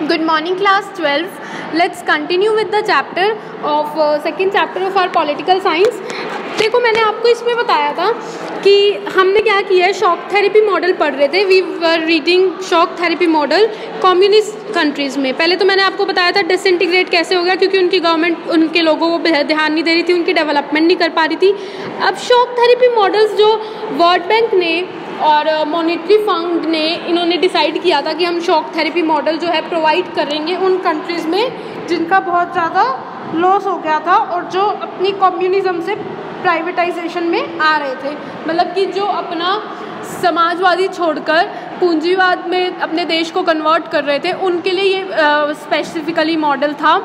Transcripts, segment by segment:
Good morning, class 12. Let's continue with the chapter of second chapter of our political science. देखो, मैंने आपको इसमें बताया था कि हमने क्या किया है, शॉक थेरेपी मॉडल पढ़ रहे थे. We were reading shock therapy model communist countries में. पहले तो मैंने आपको बताया था डिसइंटीग्रेट कैसे हो गया, क्योंकि उनकी गवर्नमेंट उनके लोगों को ध्यान नहीं दे रही थी, उनकी डेवलपमेंट नहीं कर पा रही थी. अब शॉक थेरेपी मॉडल्स जो वर्ल्ड बैंक ने और मॉनेटरी फंड ने इन्होंने डिसाइड किया था कि हम शॉक थेरेपी मॉडल जो है प्रोवाइड करेंगे उन कंट्रीज़ में जिनका बहुत ज़्यादा लॉस हो गया था और जो अपनी कम्युनिज्म से प्राइवेटाइजेशन में आ रहे थे. मतलब कि जो अपना समाजवादी छोड़कर पूंजीवाद में अपने देश को कन्वर्ट कर रहे थे, उनके लिए ये स्पेसिफिकली मॉडल था.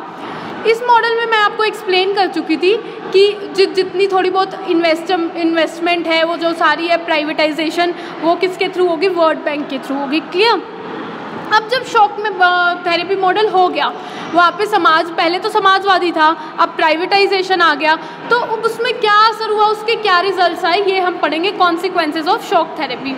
इस मॉडल में मैं आपको एक्सप्लेन कर चुकी थी कि जितनी थोड़ी बहुत इन्वेस्टमेंट है वो जो सारी है प्राइवेटाइजेशन वो किसके थ्रू होगी, वर्ल्ड बैंक के थ्रू होगी. क्लियर. अब जब शॉक में थेरेपी मॉडल हो गया, वहाँ पे पहले तो समाजवादी था, अब प्राइवेटाइजेशन आ गया, तो उसमें क्या असर हुआ, उसके क्या रिजल्ट्स आए, ये हम पढ़ेंगे. Consequences of shock therapy.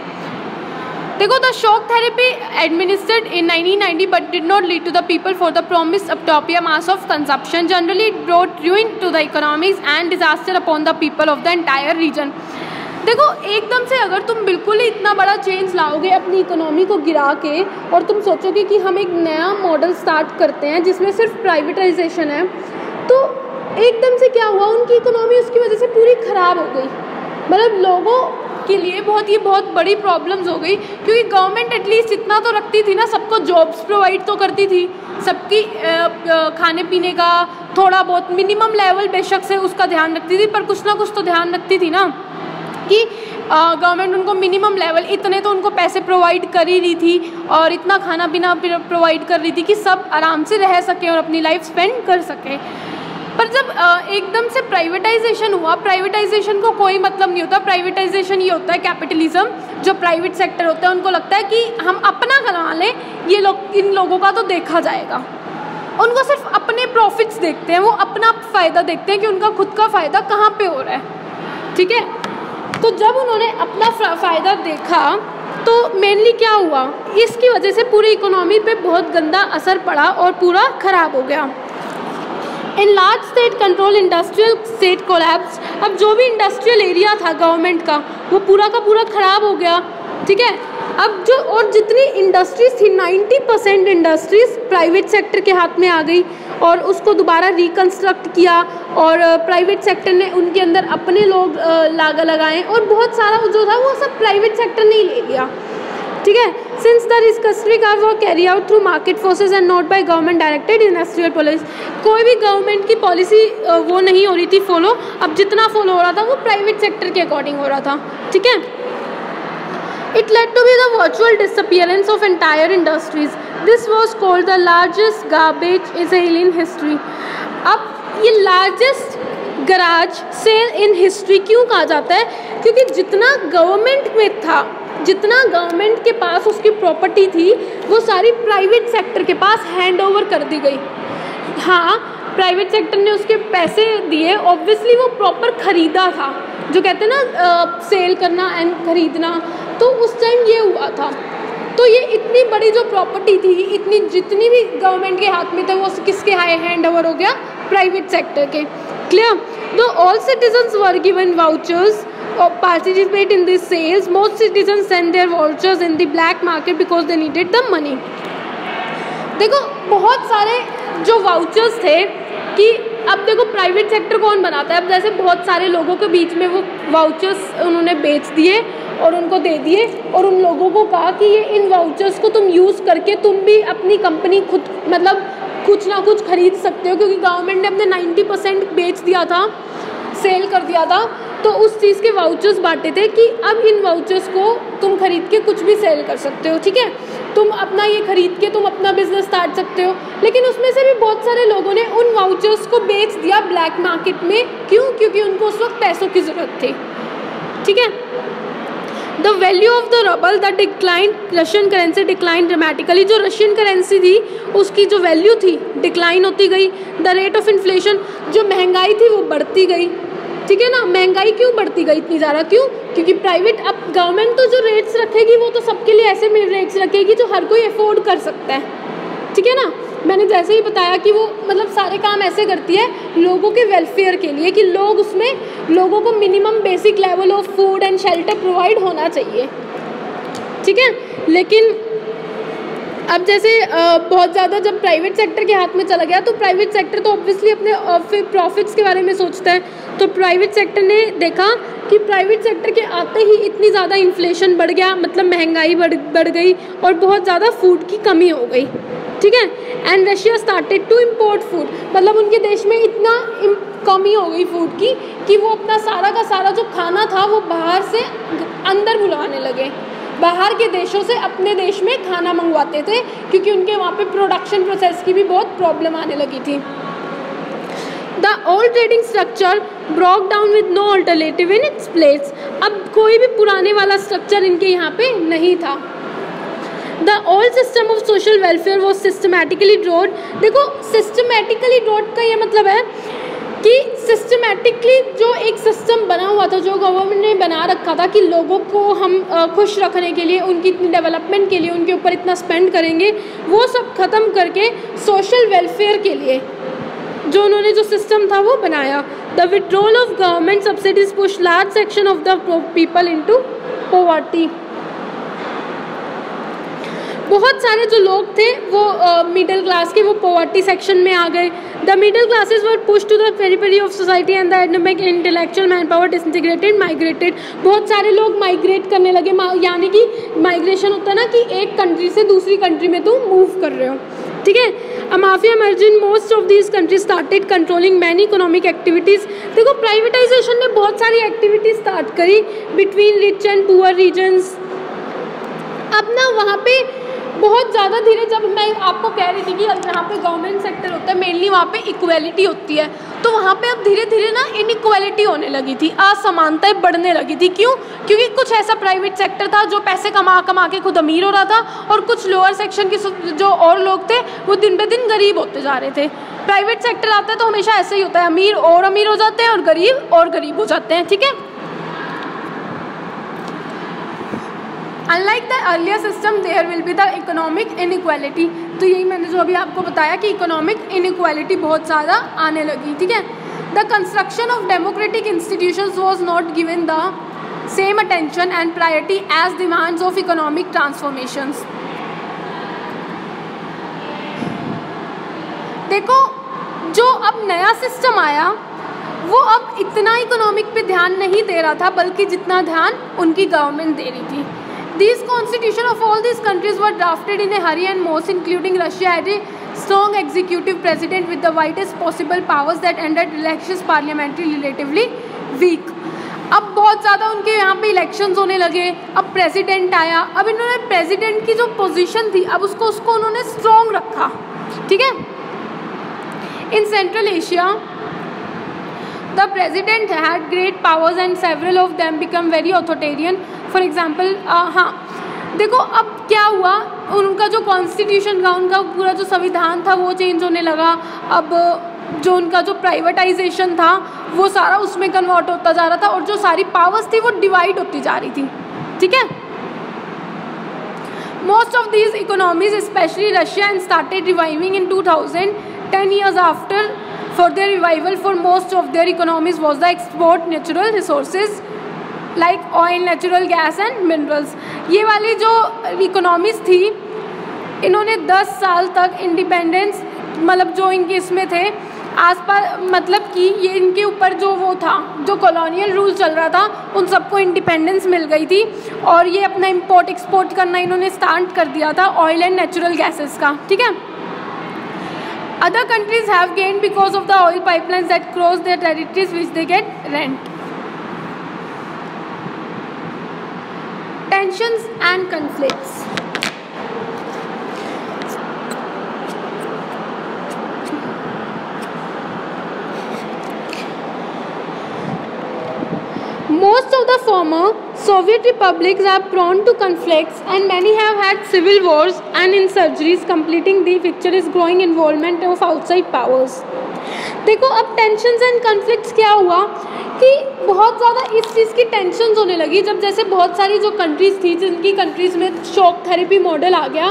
देखो, the shock therapy administered in 1990 but did not lead to the people for the promised utopia mass of consumption. Generally it brought ruin to the economies and disaster upon the people of the entire region. देखो, एकदम से अगर तुम बिल्कुल ही इतना बड़ा change लाओगे अपनी इकोनॉमी को गिरा के और तुम सोचोगे कि हम एक नया मॉडल स्टार्ट करते हैं जिसमें सिर्फ प्राइवेटाइजेशन है, तो एकदम से क्या हुआ, उनकी इकोनॉमी उसकी वजह से पूरी ख़राब हो गई. मतलब लोगों के लिए बहुत बड़ी प्रॉब्लम्स हो गई, क्योंकि गवर्नमेंट एटलीस्ट इतना तो रखती थी ना, सबको जॉब्स प्रोवाइड तो करती थी, सबकी खाने पीने का थोड़ा बहुत मिनिमम लेवल बेशक से उसका ध्यान रखती थी, पर कुछ ना कुछ तो ध्यान रखती थी ना कि गवर्नमेंट उनको मिनिमम लेवल इतने तो उनको पैसे प्रोवाइड कर ही रही थी और इतना खाना पीना प्रोवाइड कर रही थी कि सब आराम से रह सकें और अपनी लाइफ स्पेंड कर सकें. पर जब एकदम से प्राइवेटाइजेशन हुआ, प्राइवेटाइजेशन को कोई मतलब नहीं होता. प्राइवेटाइजेशन ये होता है कैपिटलिज्म. जो प्राइवेट सेक्टर होता है उनको लगता है कि हम अपना करवा लें, ये लोग इन लोगों का तो देखा जाएगा. उनको सिर्फ अपने प्रॉफिट्स देखते हैं, वो अपना फ़ायदा देखते हैं कि उनका खुद का फ़ायदा कहाँ पे हो रहा है. ठीक है. तो जब उन्होंने अपना फ़ायदा देखा तो मेनली क्या हुआ, इसकी वजह से पूरी इकोनॉमी पे बहुत गंदा असर पड़ा और पूरा ख़राब हो गया. In large state control industrial state collapse. अब जो भी इंडस्ट्रियल एरिया था गवर्नमेंट का वो पूरा का पूरा ख़राब हो गया. ठीक है. अब जो और जितनी इंडस्ट्रीज़ थी, 90% इंडस्ट्रीज़ प्राइवेट सेक्टर के हाथ में आ गई और उसको दोबारा रिकन्स्ट्रक्ट किया और प्राइवेट सेक्टर ने उनके अंदर अपने लोग लगाए और बहुत सारा जो था वो सब प्राइवेट सेक्टर ने ही ले लिया. ठीक है. सिंस द रिकस्ट्री का वो carry out through market forces and not by government directed industrial policy. कोई भी गवर्नमेंट की पॉलिसी वो नहीं हो रही थी फॉलो. अब जितना फॉलो हो रहा था वो प्राइवेट सेक्टर के अकॉर्डिंग हो रहा था. ठीक है. It led to be the virtual disappearance of entire industries. This was called the largest garbage sale in history. अब ये largest garage sale in history क्यों कहा जाता है, क्योंकि जितना गवर्नमेंट में था, जितना गवर्नमेंट के पास उसकी प्रॉपर्टी थी वो सारी प्राइवेट सेक्टर के पास हैंड ओवर कर दी गई. हाँ, प्राइवेट सेक्टर ने उसके पैसे दिए, ऑब्वियसली वो प्रॉपर ख़रीदा था, जो कहते हैं ना सेल करना एंड ख़रीदना, तो उस टाइम ये हुआ था. तो ये इतनी बड़ी जो प्रॉपर्टी थी, इतनी जितनी भी गवर्नमेंट के हाथ में थे वो किसके हैंड ओवर हो गया, प्राइवेट सेक्टर के. क्लियर. दो all citizens were given vouchers participate in these sales. Most citizens send their vouchers in the black market because they needed the money. देखो, बहुत सारे जो वाउचर्स थे कि अब देखो प्राइवेट सेक्टर कौन बनाता है, अब जैसे बहुत सारे लोगों के बीच में वो वाउचर्स उन्होंने बेच दिए और उनको दे दिए और उन लोगों को कहा कि ये इन वाउचर्स को तुम यूज़ करके तुम भी अपनी कंपनी खुद मतलब कुछ ना कुछ खरीद सकते हो, क्योंकि गवर्नमेंट ने अपने 90% बेच दिया था, सेल कर दिया था, तो उस चीज़ के वाउचर्स बांटे थे कि अब इन वाउचर्स को तुम खरीद के कुछ भी सेल कर सकते हो. ठीक है. तुम अपना ये खरीद के तुम अपना बिजनेस स्टार्ट सकते हो. लेकिन उसमें से भी बहुत सारे लोगों ने उन वाउचर्स को बेच दिया ब्लैक मार्केट में. क्यों? क्योंकि उनको उस वक्त पैसों की ज़रूरत थी. ठीक है. The value of the rouble the decline, Russian currency decline dramatically. जो रशियन करेंसी थी उसकी जो वैल्यू थी डिक्लाइन होती गई. द रेट ऑफ इन्फ्लेशन, जो महंगाई थी वो बढ़ती गई. ठीक है ना. महंगाई क्यों बढ़ती गई इतनी ज़्यादा, क्यों? क्योंकि प्राइवेट, अब गवर्नमेंट तो जो रेट्स रखेगी वो तो सबके लिए ऐसे रेट्स रखेगी जो हर कोई अफोर्ड कर सकता है. ठीक है ना। मैंने जैसे ही बताया कि वो मतलब सारे काम ऐसे करती है लोगों के वेलफेयर के लिए कि लोग उसमें लोगों को minimum basic level of food and shelter provide होना चाहिए, ठीक है। लेकिन अब जैसे बहुत ज़्यादा जब प्राइवेट सेक्टर के हाथ में चला गया तो प्राइवेट सेक्टर तो ऑब्वियसली अपने फिर प्रॉफिट्स के बारे में सोचता है। तो प्राइवेट सेक्टर ने देखा कि प्राइवेट सेक्टर के आते ही इतनी ज़्यादा इन्फ्लेशन बढ़ गया, मतलब महंगाई बढ़ गई और बहुत ज़्यादा फूड की कमी हो गई, ठीक है। And Russia started to import food, मतलब उनके देश में इतना कमी हो गई फूड की कि वो अपना सारा का सारा जो खाना था वो बाहर से अंदर बुलाने लगे, बाहर के देशों से अपने देश में खाना मंगवाते थे क्योंकि उनके वहाँ पे प्रोडक्शन प्रोसेस की भी बहुत प्रॉब्लम आने लगी थी। The old trading structure broke down with no alternative in its place, अब कोई भी पुराने वाला स्ट्रक्चर इनके यहाँ पे नहीं था। The old system of social welfare was systematically drawn, देखो सिस्टमैटिकली ड्रॉड का ये मतलब है कि सिस्टमैटिकली जो एक सिस्टम बना हुआ था, जो गवर्नमेंट ने बना रखा था कि लोगों को हम खुश रखने के लिए, उनकी इतनी डेवलपमेंट के लिए उनके ऊपर इतना स्पेंड करेंगे, वो सब ख़त्म करके सोशल वेलफेयर के लिए जो उन्होंने जो सिस्टम था वो बनाया। The withdrawal of government subsidies push large section of the people into poverty, बहुत सारे जो लोग थे वो मिडिल क्लास के वो पॉवर्टी सेक्शन में आ गए। The middle classes were push to the periphery of society and the economic intellectual man power disintegrated migrated, बहुत सारे लोग माइग्रेट करने लगे, यानी कि माइग्रेशन होता है ना कि एक कंट्री से दूसरी कंट्री में तुम मूव कर रहे हो, ठीक है। A mafia emerged in most of these countries started controlling many economic activities, देखो प्राइवेटाइजेशन ने बहुत सारी एक्टिविटीज स्टार्ट करी between rich and poor regions. अब ना वहाँ पे बहुत ज़्यादा धीरे, जब मैं आपको कह रही थी कि यहाँ पे गवर्नमेंट सेक्टर होता है मेनली, वहाँ पे इक्वलिटी होती है, तो वहाँ पे अब धीरे धीरे ना इनइक्वालिटी होने लगी थी, असमानताएं बढ़ने लगी थी। क्यों? क्योंकि कुछ ऐसा प्राइवेट सेक्टर था जो पैसे कमा कमा के खुद अमीर हो रहा था और कुछ लोअर सेक्शन के जो और लोग थे वो दिन पे दिन गरीब होते जा रहे थे। प्राइवेट सेक्टर आता है तो हमेशा ऐसे ही होता है, अमीर और अमीर हो जाते हैं और गरीब हो जाते हैं, ठीक है। Unlike the earlier system, there will be the economic inequality, तो यही मैंने जो अभी आपको बताया कि इकोनॉमिक इनइक्वालिटी बहुत ज़्यादा आने लगी, ठीक है। The construction of democratic institutions was not given the same attention and priority as demands of economic transformations. देखो जो अब नया सिस्टम आया वो अब इतना इकोनॉमिक पे ध्यान नहीं दे रहा था, बल्कि जितना ध्यान उनकी गवर्नमेंट दे रही थी। These constitution of all these countries were drafted in a hurry and most, including Russia, had a strong executive president with the widest possible powers that ended elections parliamentary relatively weak. अब बहुत ज़्यादा उनके यहाँ पे elections होने लगे, अब president आया, अब इन्होंने प्रेसिडेंट की जो पोजीशन थी अब उसको उन्होंने स्ट्रॉन्ग रखा, ठीक है। In central Asia the president had great powers and several of them become very authoritarian. For example, हाँ देखो अब क्या हुआ, उनका जो कॉन्स्टिट्यूशन था, उनका पूरा जो संविधान था वो चेंज होने लगा। अब जो उनका जो प्राइवेटाइजेशन था वो सारा उसमें कन्वर्ट होता जा रहा था और जो सारी पावर्स थी वो डिवाइड होती जा रही थी, ठीक है। Most of these economies, especially Russia, and started reviving in 2000. 10 years after for their revival, for most of their economies was the export natural resources like oil, natural gas and minerals. ये वाली जो economies थी इन्होंने 10 साल तक independence, मतलब जो इनके इसमें थे आसपास, मतलब कि ये इनके ऊपर जो वो था, जो कॉलोनियल रूल चल रहा था, उन सबको इंडिपेंडेंस मिल गई थी और ये अपना इंपोर्ट एक्सपोर्ट करना इन्होंने स्टार्ट कर दिया था ऑयल एंड नेचुरल गैसेस का, ठीक है। Other countries have gained because of the oil pipelines that cross their territories which they get rent. Tensions and conflicts. Most of the former Soviet republics are prone to conflicts and many have had civil wars and insurgencies. Completing the picture is growing involvement of outside powers. देखो अब tensions and conflicts क्या हुआ कि बहुत ज़्यादा इस चीज़ की tension होने लगी जब जैसे बहुत सारी जो कंट्रीज़ थी जिनकी कंट्रीज़ में शॉक थेरेपी मॉडल आ गया,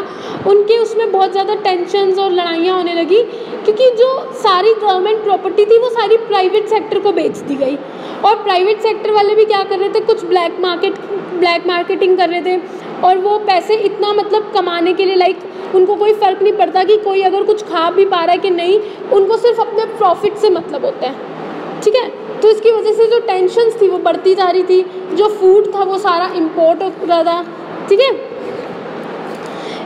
उनके उसमें बहुत ज़्यादा टेंशन्स और लड़ाइयाँ होने लगी, क्योंकि जो सारी गवर्नमेंट प्रॉपर्टी थी वो सारी प्राइवेट सेक्टर को बेच दी गई। और प्राइवेट सेक्टर वाले भी क्या कर रहे थे, कुछ ब्लैक मार्केटिंग कर रहे थे, और वो पैसे इतना मतलब कमाने के लिए लाइक उनको कोई फ़र्क नहीं पड़ता कि कोई अगर कुछ खा भी पा रहा है कि नहीं, उनको सिर्फ अपने प्रॉफिट से मतलब होता है, ठीक है। तो इसकी वजह से जो टेंशन्स थी वो बढ़ती जा रही थी, जो फूड था वो सारा इम्पोर्ट हो रहा था, ठीक है।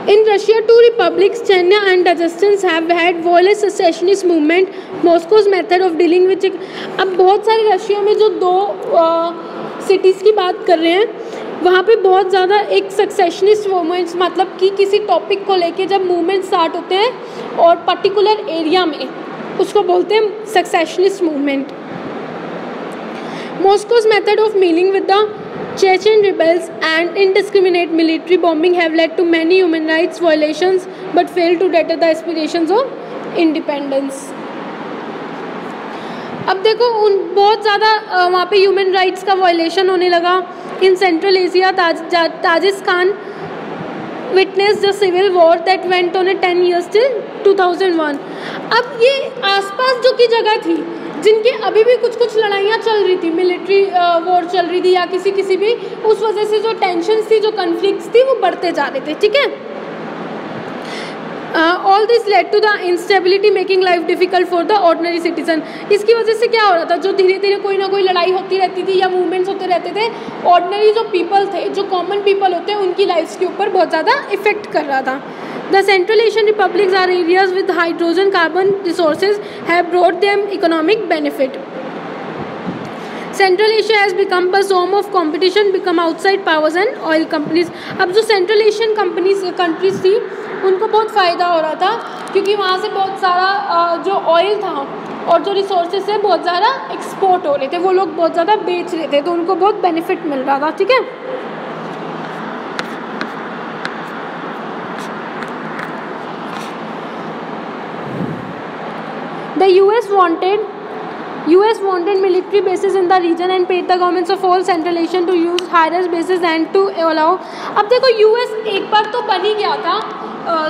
In Russia, two republics, Chechnya and Dagestan, have had violent secessionist movement. Moscow's method of dealing with अब बहुत सारे रशिया में जो दो सिटीज़ की बात कर रहे हैं, वहाँ पे बहुत ज़्यादा एक सक्सेशनिस्ट मूवमेंट्स, मतलब कि किसी टॉपिक को लेके जब मूवमेंट स्टार्ट होते हैं और पर्टिकुलर एरिया में, उसको बोलते हैं सक्सेशनिस्ट movement. Moscow's method of dealing with the Chechen rebels and indiscriminate military bombing have led to many human rights violations but failed to deter the aspirations of independence. अब देखो बहुत ज़्यादा वहाँ पे ह्यूमन राइट्स का वायलेशन होने लगा। In central Asia Tajikistan witnessed the civil war that went on 10 years till 2001. अब ये आसपास जो की जगह थी जिनके अभी भी कुछ लड़ाइयाँ चल रही थी, मिलिट्री वॉर चल रही थी या किसी भी, उस वजह से जो टेंशन्स थी, जो कन्फ्लिक्ट्स थी, वो बढ़ते जा रहे थे, ठीक है। All this led to the instability making life difficult for the ordinary citizen. इसकी वजह से क्या हो रहा था, जो धीरे धीरे कोई ना कोई लड़ाई होती रहती थी या मूवमेंट्स होते रहते थे, ऑर्डिनरी जो पीपल थे, जो कॉमन पीपल होते हैं, उनकी लाइफ्स के ऊपर बहुत ज़्यादा इफेक्ट कर रहा था। The Central Asian republics are areas with hydrogen carbon resources have brought them economic benefit. Central Asia has become a zone of competition become outside powers and oil companies. अब जो Central Asian countries थी उनको बहुत फ़ायदा हो रहा था, क्योंकि वहाँ से बहुत सारा जो ऑयल था और जो रिसोर्सेज है बहुत ज़्यादा एक्सपोर्ट हो रहे थे, वो लोग बहुत ज़्यादा बेच रहे थे, तो उनको बहुत बेनिफिट मिल रहा था, ठीक है। The US wanted military bases in the region and paid the governments of all Central Asian to use high-rise bases and to allow. अब देखो US एक बार तो बन ही गया था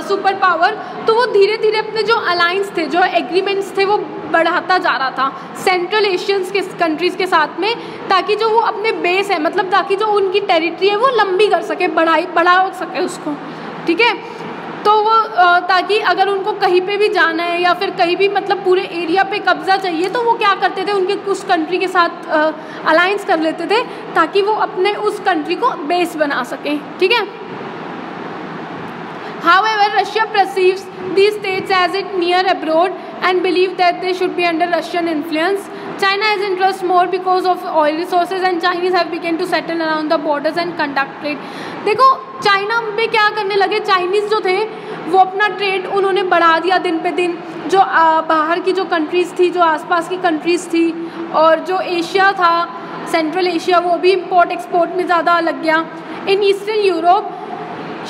सुपर पावर, तो वो धीरे धीरे अपने जो अलायंस थे, जो एग्रीमेंट्स थे, वो बढ़ाता जा रहा था सेंट्रल एशियंस के कंट्रीज़ के साथ में, ताकि जो वो अपने बेस है, मतलब ताकि जो उनकी टेरिटरी है वो लंबी कर सके, बढ़ा सके उसको, ठीक है। तो वो ताकि अगर उनको कहीं पे भी जाना है या फिर कहीं भी मतलब पूरे एरिया पे कब्जा चाहिए, तो वो क्या करते थे, उनके उस कंट्री के साथ अलायंस कर लेते थे ताकि वो अपने उस कंट्री को बेस बना सकें, ठीक है। However, Russia perceives these states as it near abroad and believe that they should be under Russian influence. China has interest more because of oil resources and Chinese have begun to settle around the borders and conduct trade. देखो China में क्या करने लगे, Chinese जो थे वो अपना trade उन्होंने बढ़ा दिया दिन पे दिन। जो बाहर की जो कंट्रीज़ थी, जो आसपास की कंट्रीज़ थी, और जो एशिया था, सेंट्रल एशिया, वो भी इम्पोर्ट एक्सपोर्ट में ज़्यादा लग गया। In eastern Europe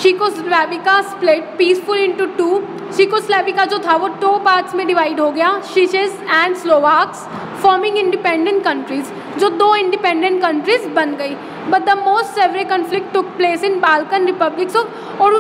Czechoslovakia split peaceful into two. Czechoslovakia जो था वो 2 पार्ट्स में डिवाइड हो गया, Czechs and स्लोवाक्स, forming independent countries, जो 2 इंडिपेंडेंट कंट्रीज बन गई। But the most severe conflict took place in Balkan republics और